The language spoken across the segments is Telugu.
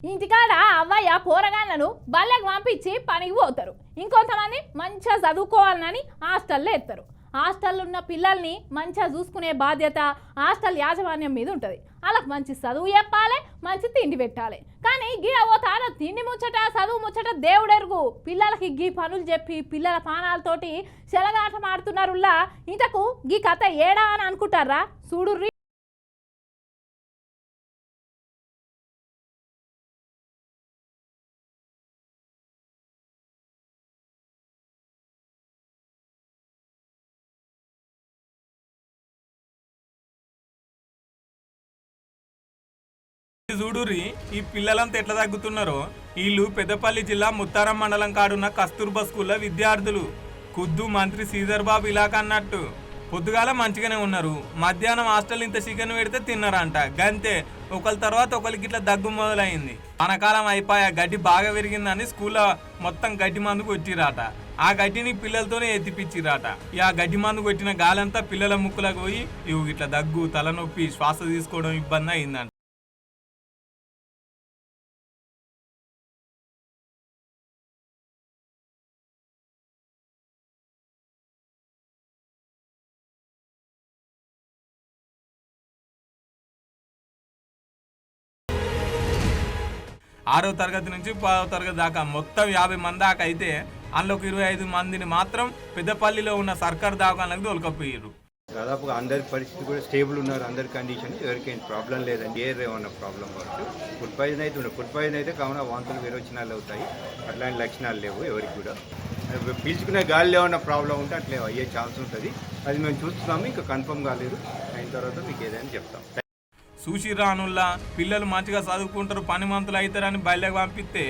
ఇంటికాడ అవ్వయ్య పోరగాళ్ళను బల్లెకు పంపించి పనికి పోతారు. ఇంకొంతమంది మంచిగా చదువుకోవాలని హాస్టల్లో ఎత్తారు. హాస్టల్లో ఉన్న పిల్లల్ని మంచిగా చూసుకునే బాధ్యత హాస్టల్ యాజమాన్యం మీద ఉంటుంది. వాళ్ళకి మంచి చదువు చెప్పాలి, మంచి తిండి పెట్టాలి. కానీ గీ అవతార తిండి ముచ్చట చదువు ముచ్చట దేవుడెరుగు. పిల్లలకి గీ పనులు చెప్పి పిల్లల పానాలతోటి చెలగాటం ఆడుతున్నారులా. ఇంతకు గీ కథ ఏడా అని అనుకుంటారా? చూడుర్రి. చూడురి ఈ పిల్లలంతా ఎట్లా తగ్గుతున్నారో. వీళ్ళు పెద్దపల్లి జిల్లా ముత్తారం మండలం కాడున్న కస్తూర్బా స్కూల్లో విద్యార్థులు. ఖుద్దు మంత్రి శ్రీధర్ బాబు ఇలాగ అన్నట్టు పొద్దుగాల మంచిగానే ఉన్నారు, మధ్యాహ్నం హాస్టల్ ఇంత చికెన్ పెడితే తిన్నారంట. గంతే ఒకరి తర్వాత ఒకరికి ఇట్లా దగ్గు మొదలైంది. వానకాలం అయిపోయా గడ్డి బాగా పెరిగిందని స్కూల్లో మొత్తం గడ్డి మందు కొట్టిరాట. ఆ గడ్డిని పిల్లలతోనే ఎత్తిపిచ్చిరాట. ఇక ఆ గడ్డి మందు కొట్టిన గాలంతా పిల్లల ముక్కులకు పోయి ఇవి ఇట్లా దగ్గు, తలనొప్పి, శ్వాస తీసుకోవడం ఇబ్బంది అయిందంట. ఆరో తరగతి నుంచి 10వ తరగతి దాకా మొత్తం 50 మంది దాకా అయితే అందులోకి 25 మందిని మాత్రం పెద్దపల్లిలో ఉన్న సర్కార్ దవాఖానలకు తోలుకపోయారు. దాదాపుగా అందరి పరిస్థితి కూడా స్టేబుల్ ఉన్నారు, అందరి కండిషన్ ఎవరికైనా ప్రాబ్లం లేదండి. ఏమన్నా ప్రాబ్లం కావచ్చు. ఫుడ్ పాయిజన్ అయితే ఉండదు. ఫుడ్ పాయిజన్ అయితే కావున వాంతులు విరోచనాలు అవుతాయి, అట్లాంటి లక్షణాలు లేవు ఎవరికి కూడా. పీల్చుకునే గాలిలో ఏమన్నా ప్రాబ్లం ఉంటే అట్లే అయ్యే ఛాన్స్ ఉంటుంది. అది మేము చూస్తున్నాము, ఇంకా కన్ఫర్మ్ కాలేదు. అయిన తర్వాత మీకు ఏదైనా చెప్తాం. సుశీరానుల్లా పిల్లలు మంచిగా చదువుకుంటారు, పనిమంతులు అవుతారని బయటకు పంపిస్తే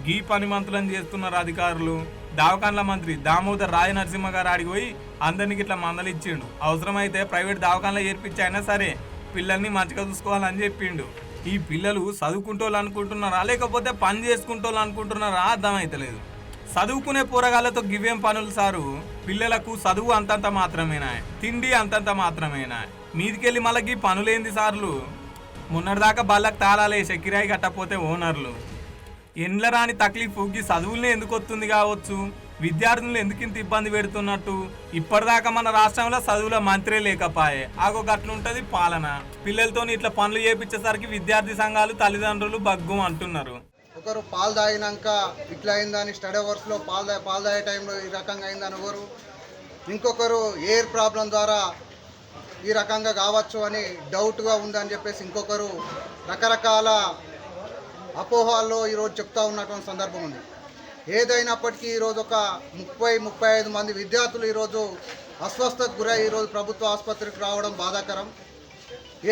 గీ పనిమంతులను చేస్తున్నారు అధికారులు. దవాఖాన్ల మంత్రి దామోదర్ రాజనరసింహ గారు ఆడిపోయి అందరికి ఇట్లా మందలిచ్చిండు. అవసరమైతే ప్రైవేట్ దవాఖాన్లో చేర్పించి అయినా సరే పిల్లల్ని మంచిగా చూసుకోవాలని చెప్పిండు. ఈ పిల్లలు చదువుకుంటోళ్ళు అనుకుంటున్నారా లేకపోతే పని చేసుకుంటోళ్ళు అనుకుంటున్నారా అర్థమైతలేదు. చదువుకునే పోరగాళ్ళతో గివేం పనులు సారు? పిల్లలకు చదువు అంతంత మాత్రమేనా, తిండి అంతంత మాత్రమేనా, మీదికెళ్ళి మళ్ళీ పనులేంది సార్లు? మొన్నటిదాకా బళ్ళకు తాళాలేసే కిరాయి కట్టకపోతే ఓనర్లు. ఎండ్ల రాని తక్లీఫ్ గీ చదువులనే ఎందుకు వస్తుంది కావచ్చు, విద్యార్థులను ఎందుకు ఇంత ఇబ్బంది పెడుతున్నట్టు. ఇప్పటిదాకా మన రాష్ట్రంలో చదువుల మంత్రే లేకపాయే. ఆగో గట్లుంటది పాలన. పిల్లలతో ఇట్లా పనులు చేపించేసరికి విద్యార్థి సంఘాలు తల్లిదండ్రులు బగ్గు అంటున్నారు. ఒకరు పాలు తాగినాక ఇట్లా అయిందని, స్టడీ అవర్స్లో పాలు తాగే టైంలో ఈ రకంగా అయిందని ఒకరు, ఇంకొకరు ఎయిర్ ప్రాబ్లం ద్వారా ఈ రకంగా కావచ్చు అని డౌట్గా ఉందని చెప్పేసి ఇంకొకరు రకరకాల అపోహాల్లో ఈరోజు చెప్తా ఉన్నటువంటి సందర్భం ఉంది. ఏదైనప్పటికీ ఈరోజు ఒక 30-35 మంది విద్యార్థులు ఈరోజు అస్వస్థతకు గురై ఈరోజు ప్రభుత్వ ఆసుపత్రికి రావడం బాధాకరం.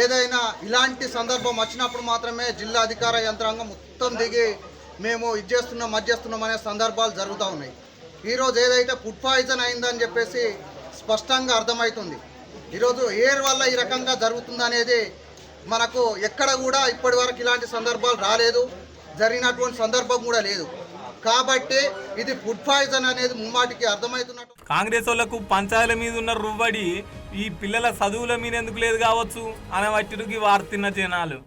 ఏదైనా ఇలాంటి సందర్భం వచ్చినప్పుడు మాత్రమే జిల్లా అధికార యంత్రాంగం మొత్తం దిగి మేము మధ్యస్తున్నాం అనే సందర్భాలు జరుగుతూ ఉన్నాయి. ఈరోజు ఏదైతే ఫుడ్ పాయిజన్ అయిందని చెప్పేసి స్పష్టంగా అర్థమవుతుంది. ఈరోజు ఎయిర్ వల్ల ఈ రకంగా జరుగుతుందనేది మనకు ఎక్కడ కూడా ఇప్పటి వరకు ఇలాంటి సందర్భాలు రాలేదు, జరిగినటువంటి సందర్భం కూడా లేదు. కాబట్టి ఇది ఫుడ్ పాయిజన్ అనేది ముమ్మాటికి అర్థమవుతున్నట్టు. కాంగ్రెస్ వాళ్ళకు పంచాయతీల మీద ఉన్న రువ్వడి ఈ పిల్లల చదువుల మీద ఎందుకు లేదు కావచ్చు అనే వాటికి వార్తిన్న జనాలు.